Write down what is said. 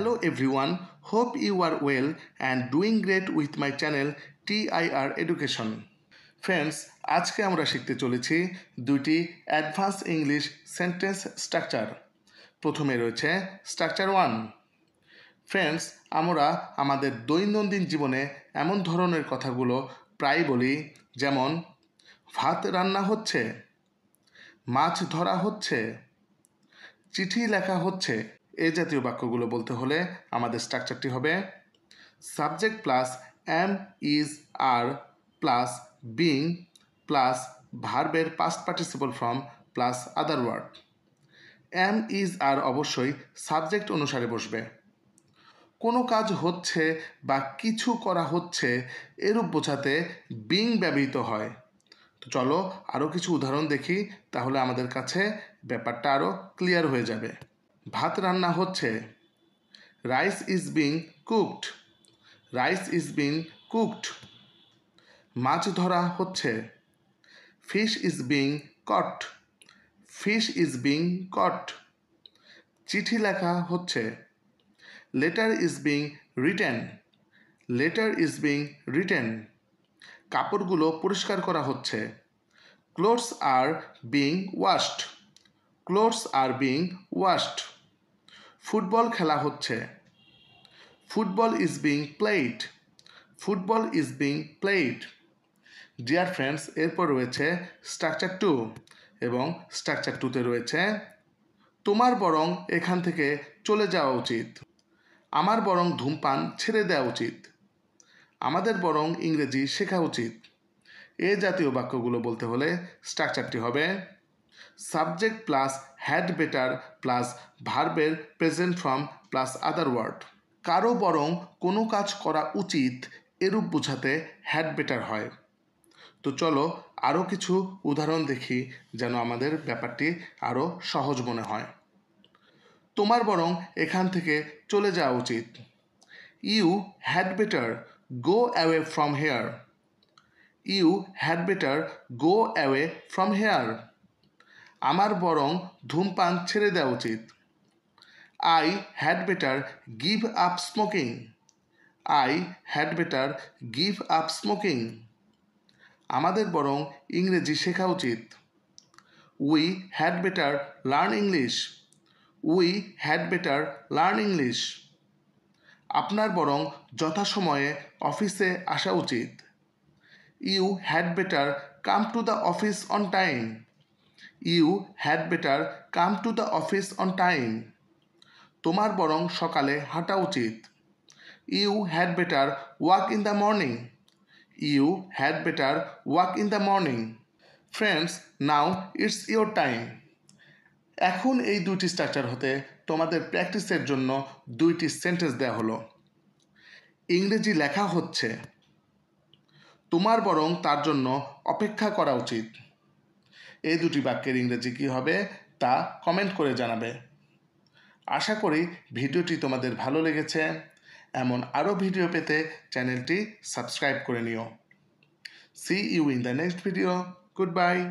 Hello everyone, hope you are well and doing great with my channel TIR Education. Friends, আজকে আমরা শিখতে চলেছি দুটি অ্যাডভান্স ইংলিশ সেন্টেন্স স্ট্রাকচার। প্রথমে রয়েছে স্ট্রাকচার 1। ফ্রেন্ডস, আমরা আমাদের দৈনন্দিন জীবনে এমন ধরনের কথাগুলো প্রায় বলি, যেমন ভাত রান্না হচ্ছে, মাছ ধরা হচ্ছে, চিঠি লেখা হচ্ছে। এই জাতীয় বাক্যগুলো বলতে হলে আমাদের স্ট্রাকচারটি হবে subject plus am is are plus being plus ভার্বের past participle form plus other word. Am is are অবশ্যই সাবজেক্ট অনুসারে বসবে। কোনো কাজ হচ্ছে বা কিছু করা হচ্ছে এরূপ বোঝাতে বিং ব্যবহৃত হয়। তো চলো আরও কিছু উদাহরণ দেখি, তাহলে আমাদের কাছে ব্যাপারটা আরও ক্লিয়ার হয়ে যাবে। ভাত রান্না হচ্ছে, rice is being cooked, rice is being cooked. মাছ ধরা হচ্ছে, fish is being caught, fish is being caught. চিঠি লেখা হচ্ছে, letter is being written, letter is being written. কাপড়গুলো পরিষ্কার করা হচ্ছে, clothes are being washed, clothes are being washed. Football খেলা হচ্ছে, football is being played, football is being played. Dear friends, এরপর রয়েছে স্ট্রাকচার 2 এবং স্ট্রাকচার 2তে রয়েছে তোমার বরং এখান থেকে চলে যাওয়া উচিত, আমার বরং ধূমপান ছেড়ে দেওয়া উচিত, আমাদের বরং ইংরেজি শেখা উচিত। এ জাতীয় বাক্যগুলো বলতে হলে স্ট্রাকচারটি হবে subject plus had better plus ভার্বের present form plus other word. কারো বরং কোনো কাজ করা উচিত এরূপ বোঝাতে হ্যাড বেটার হয়। তো চলো আরও কিছু উদাহরণ দেখি, যেন আমাদের ব্যাপারটি আরও সহজ মনে হয়। তোমার বরং এখান থেকে চলে যাওয়া উচিত, you had better go away from here, you had better go away from here. আমার বরং ধূমপান ছেড়ে দেওয়া উচিত, I had better give up smoking, I had better give up smoking. আমাদের বরং ইংরেজি শেখা উচিত, we had better learn English, we had better learn English. আপনার বরং যথাসময়ে অফিসে আসা উচিত, you had better come to the office on time, you had better come to the office on time. তোমার বরং সকালে হাঁটা উচিত, you had better walk in the morning, you had better walk in the morning. Friends, now it's your time. এখন এই দুইটি structure হতে তোমাদের প্র্যাকটিসের জন্য দুইটি সেন্টেন্স দেওয়া হলো। ইংরেজি লেখা হচ্ছে, তোমার বরং তার জন্য অপেক্ষা করা উচিত। এই দুটি বাক্যের ইংরেজি কী হবে তা কমেন্ট করে জানাবে। আশা করি ভিডিওটি তোমাদের ভালো লেগেছে। এমন আরও ভিডিও পেতে চ্যানেলটি সাবস্ক্রাইব করে নিও। See you in the next video. Goodbye.